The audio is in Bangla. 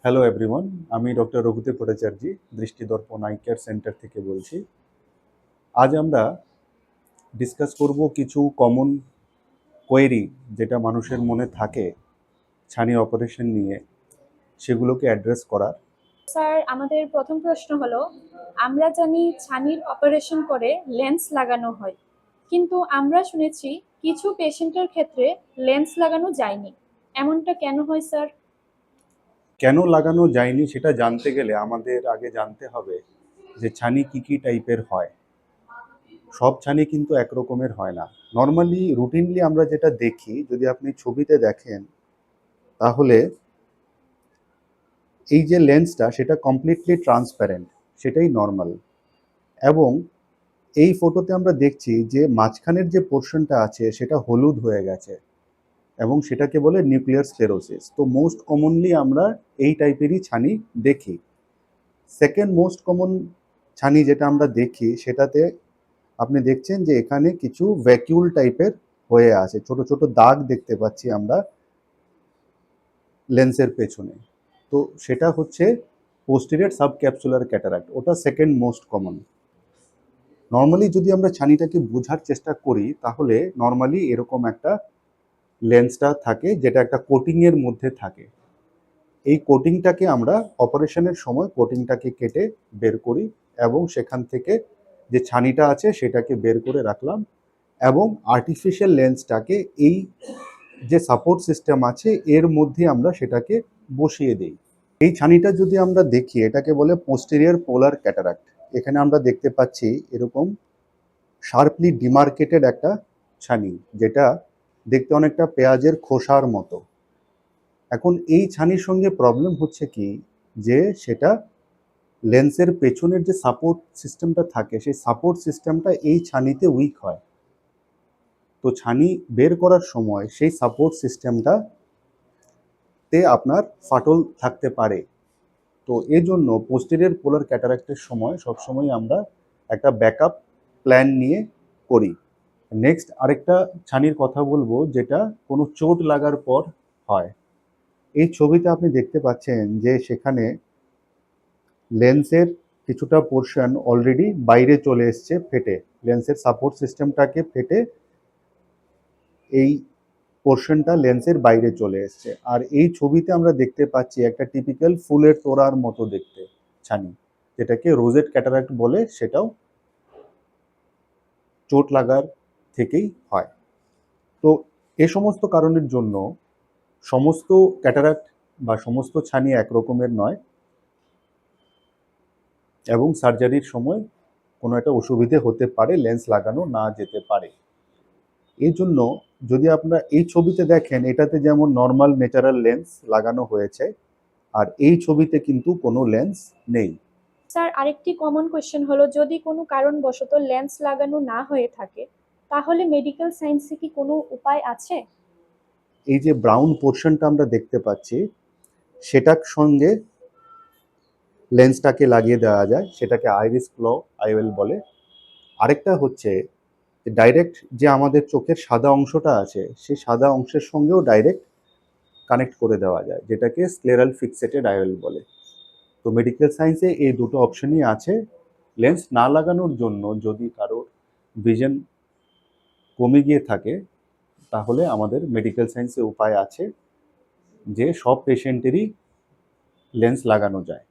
হ্যালো এভরিওয়ান, আমি ডক্টর রঘুদেব ভট্টাচার্য দৃষ্টি দর্পণ আই কেয়ার সেন্টার থেকে বলছি। আজ আমরা ডিসকাস করব কিছু কমন কোয়েরি যেটা মানুষের মনে থাকে ছানি অপারেশন নিয়ে, সেগুলোকে অ্যাড্রেস করার। স্যার, আমাদের প্রথম প্রশ্ন হলো, আমরা জানি ছানির অপারেশন করে লেন্স লাগানো হয়, কিন্তু আমরা শুনেছি কিছু পেশেন্টের ক্ষেত্রে লেন্স লাগানো যায়নি। এমনটা কেন হয় স্যার? কেন লাগানো যায়নি সেটা জানতে গেলে আমাদের আগে জানতে হবে যে ছানি কী কী টাইপের হয়। সব ছানি কিন্তু একরকমের হয় না। নর্মালি রুটিনলি আমরা যেটা দেখি, যদি আপনি ছবিতে দেখেন তাহলে এই যে লেন্সটা সেটা কমপ্লিটলি ট্রান্সপ্যারেন্ট, সেটাই নর্মাল। এবং এই ফটোতে আমরা দেখছি যে মাঝখানের যে পোর্শনটা আছে সেটা হলুদ হয়ে গেছে এবং সেটাকে বলে নিউক্লিয়ার স্ক্লেরোসিস। তো মোস্ট কমনলি আমরা এই টাইপেরই ছানি দেখি। সেকেন্ড মোস্ট কমন ছানি যেটা আমরা দেখি সেটাতে আপনি দেখছেন যে এখানে কিছু ভ্যাকিউল টাইপের হয়ে আছে, ছোট ছোট দাগ দেখতে পাচ্ছি আমরা লেন্সের পেছনে। তো সেটা হচ্ছে পোস্টেরিয়র সাবক্যাপসুলার ক্যাটারাক্ট, ওটা সেকেন্ড মোস্ট কমন। নর্মালি যদি আমরা ছানিটাকে বোঝার চেষ্টা করি তাহলে নর্মালি এরকম একটা লেন্সটা থাকে যেটা একটা কোটিংয়ের মধ্যে থাকে। এই কোটিংটাকে আমরা অপারেশনের সময় কোটিংটাকে কেটে বের করি এবং সেখান থেকে যে ছানিটা আছে সেটাকে বের করে রাখলাম এবং আর্টিফিশিয়াল লেন্সটাকে এই যে সাপোর্ট সিস্টেম আছে এর মধ্যে আমরা সেটাকে বসিয়ে দিই। এই ছানিটা যদি আমরা দেখি এটাকে বলে পোস্টেরিয়র পোলার ক্যাটারাক্ট। এখানে আমরা দেখতে পাচ্ছি এরকম শার্পলি ডিমার্কেটেড একটা ছানি, যেটা দেখতে অনেকটা পেঁয়াজের খোসার মতো। এখন এই ছানির সঙ্গে প্রবলেম হচ্ছে কি, যে সেটা লেন্সের পেছনের যে সাপোর্ট সিস্টেমটা থাকে সেই সাপোর্ট সিস্টেমটা এই ছানিতে উইক হয়। তো ছানি বের করার সময় সেই সাপোর্ট সিস্টেমটা তে আপনার ফাটল থাকতে পারে। তো এই জন্য পোস্টেরিয়র পোলার ক্যাটারাক্টের সময় সবসময় আমরা একটা ব্যাকআপ প্ল্যান নিয়ে করি। নেক্সট আরেকটা ছানির কথা বলবো যেটা কোনো চোট লাগার পর হয়। এই ছবিতে আপনি দেখতে পাচ্ছেন যে সেখানে লেন্সের কিছুটা পোর্শন অলরেডি বাইরে চলে এসছে ফেটে, লেন্সের সাপোর্ট সিস্টেমটাকে ফেটে এই পোর্শনটা লেন্সের বাইরে চলে এসছে। আর এই ছবিতে আমরা দেখতে পাচ্ছি একটা টিপিক্যাল ফুলের তোড়ার মতো দেখতে ছানি, যেটাকে রোজেট ক্যাটারাক্ট বলে, সেটাও চোট লাগার থেকেই হয়। তো এ সমস্ত কারণের জন্য সমস্ত ক্যাটারাক্ট বা সমস্ত ছানি একরকমের নয় এবং সার্জারির সময় কোনো একটা অসুবিধে হতে পারে, লেন্স লাগানো না যেতে পারে। এই জন্য যদি আপনারা এই ছবিতে দেখেন এটাতে যেমন নর্মাল ন্যাচারাল লেন্স লাগানো হয়েছে, আর এই ছবিতে কিন্তু কোনো লেন্স নেই। স্যার, আরেকটি কমন কোয়েশ্চেন হলো, যদি কোনো কারণবশত লেন্স লাগানো না হয়ে থাকে, তাহলে মেডিকেল সায়েন্সে কি কোনো উপায় আছে? এই যে ব্রাউন পোর্শনটা আমরা দেখতে পাচ্ছি সেটার সঙ্গে লেন্সটাকে লাগিয়ে দেওয়া যায়, সেটাকে আইরিস ক্লো আইওএল বলে। আরেকটা হচ্ছে ডাইরেক্ট যে আমাদের চোখের সাদা অংশটা আছে সেই সাদা অংশের সঙ্গেও ডাইরেক্ট কানেক্ট করে দেওয়া যায়, যেটাকে স্ক্লেরাল ফিক্সেটেড আইওএল বলে। তো মেডিকেল সায়েন্সে এই দুটো অপশনই আছে। লেন্স না লাগানোর জন্য যদি কারোর ভিশন কমে গিয়ে থাকে তাহলে আমাদের মেডিকেল সায়েন্সে উপায় আছে যে সব পেশেন্টেরই লেন্স লাগানো যায়।